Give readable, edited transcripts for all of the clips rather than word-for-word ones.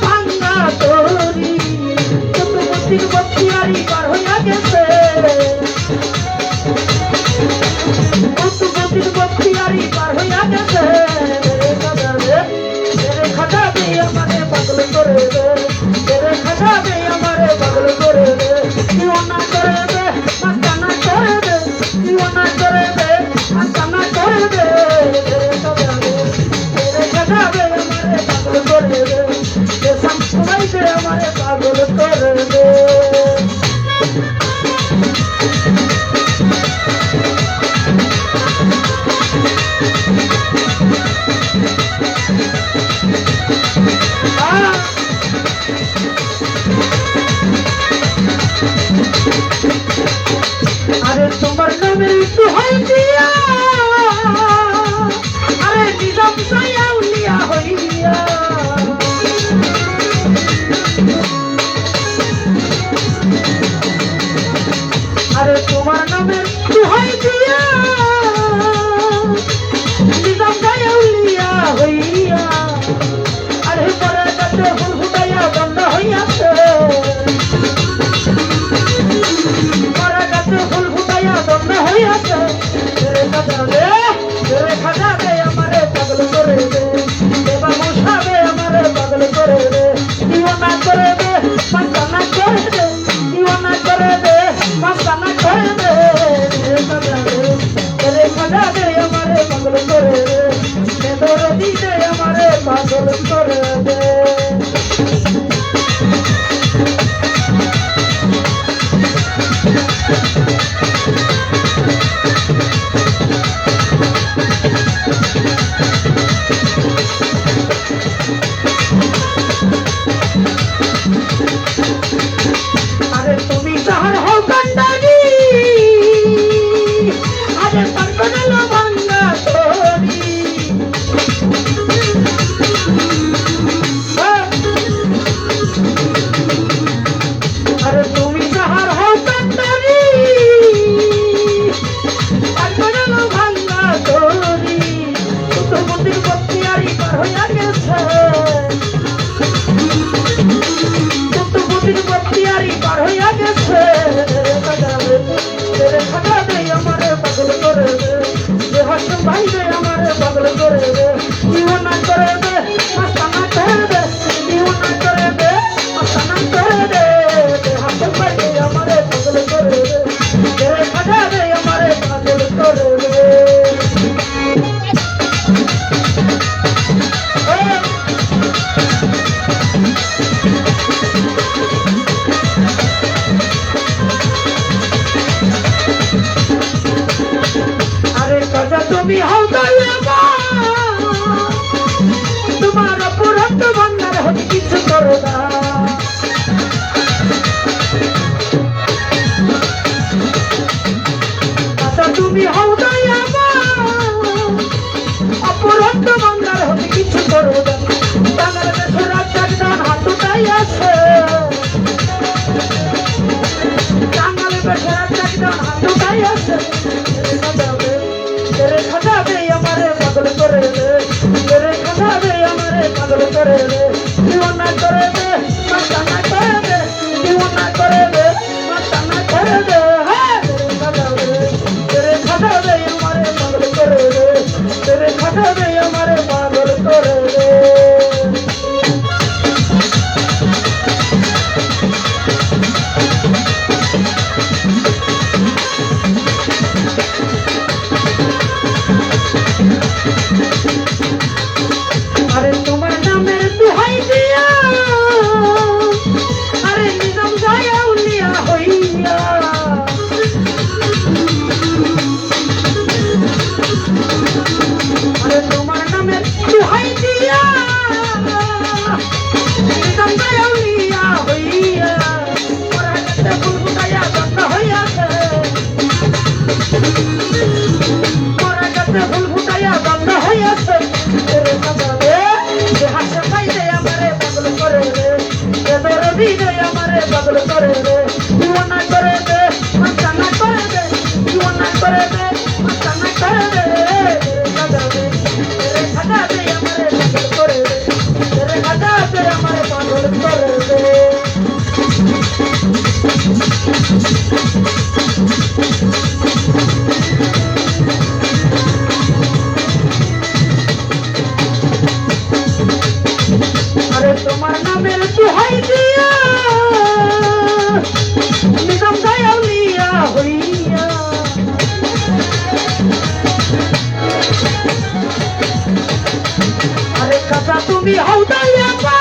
ভাঙ্গা তোরি কত বত্তি পার হইয়া গেছে পাগল করে দে। আরে তুমি তাহার হও কান্ডারি, আরে তার কোনালো ভাঙ্গা তোরি। আরে তুমি তাহার হও কান্ডারি, তার কোনালো ভাঙ্গা তোরি। তোর মন্দির বক্তিয়ারি পার হইয়া গেছে, বক্তিয়ারি পার হইয়া গেছে। খাটা দে আমারে পাগল করে দে, হাসম ভাই দে আমারে পাগল করে দে। জীবনা করে দে মাস্তানা করে দে, জীবনা করে দে মাস্তানা করে দে। হাসম ভাই দে আমারে পাগল করে দে, খাটা দে আমারে পাগল করে দে। তুমি হও দয়াবা, তোমার পুরন্ত ভান্ডার হতে কিছু করো না। আচ্ছা তুমি হও দয়াবা, অপুরন্ত ভান্ডার হতে কিছু করো না। বাংলাদেশের রাজধানী হাতুটাই আছে, বাংলাদেশের রাজধানী হাতুটাই আছে। तेरे खजा दे हमारे पागल करे दे, तेरे खजा दे हमारे पागल करे दे। दीवाना करे दे मस्ताना करे दे, दीवाना करे दे मस्ताना करे दे। तेरे खजा दे हमारे पागल करे दे, तेरे खजा दे हमारे पागल करे दे। আরে তোমার নামের দুহাই দিয়া, আরে নিজাম যায়া উলিয়া হইয়া। আরে তোমার নামের দুহাই দিয়া, নিজাম যায়া উলিয়া হইয়া। ওরা কাছে ফুল ফুটাইয়া বন্ধ হইয়াছে, ওরা কাছে ফুল ফুটাইয়া বন্ধ হইয়াছে। হাসম ভাই দে আমারে পাগল করে দে, দরদি দে আমারে পাগল করে দে। দীওয়ানা করে দে মস্তানা করে দে, দীওয়ানা করে দে মস্তানা করে দে। তেরে খাজা দে আমারে পাগল করে দে, তেরে খাজা দে আমারে পাগল করে দে। আরে তোমার নামের দুহাই দিয়া, নিজাম যায়া উলিয়া হইয়া। আরে কাজা তুমি হও দয়াবা,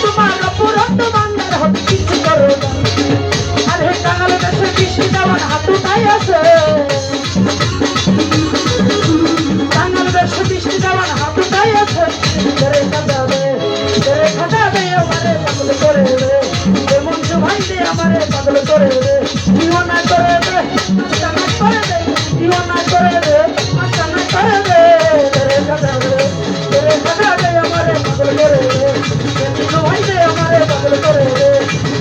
তোমার পুরন্ত ভান্ডার হতে কিছু করো না। আরে বাংলাদেশে বৃষ্টি দেওয়ার হাতুটাই আছে, বাংলাদেশে বৃষ্টি দেওয়ার হাতুটাই আছে। তেরে খাজা দে আমারে পাগল করে দে, মঞ্জু ভাই দে আমারে পাগল করে দে। দীওয়ানা করে দে মস্তানা করে দে, দীওয়ানা করে দে মস্তানা করে দে। তেরে খাজা দে আমারে পাগল করে দে, দিলু ভাই দে আমারে পাগল করে দে,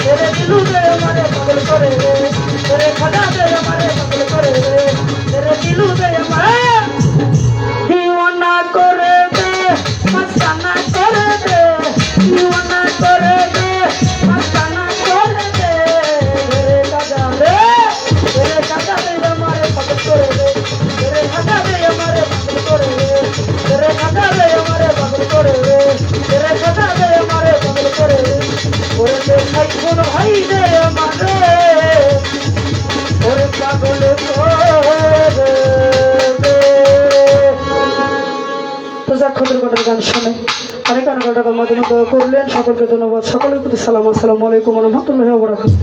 তেরে দিলু দে আমারে পাগল করে দে। তেরে খাজা দে আমারে পাগল করে দে, তেরে দিলু দে আমারে दीवाना करे दे मस्ताना करे दे, दीवाना करे दे मस्ताना करे दे। ক্ষতের কটার গান শুনে অনেক অনেক টাকার মাধ্যমে দোয়া করলেন। সকলকে ধন্যবাদ। সকলের প্রতি সালাম। আসসালামু আলাইকুম ওয়া রাহমাতুল্লাহি ওয়া বারাকাতুহু।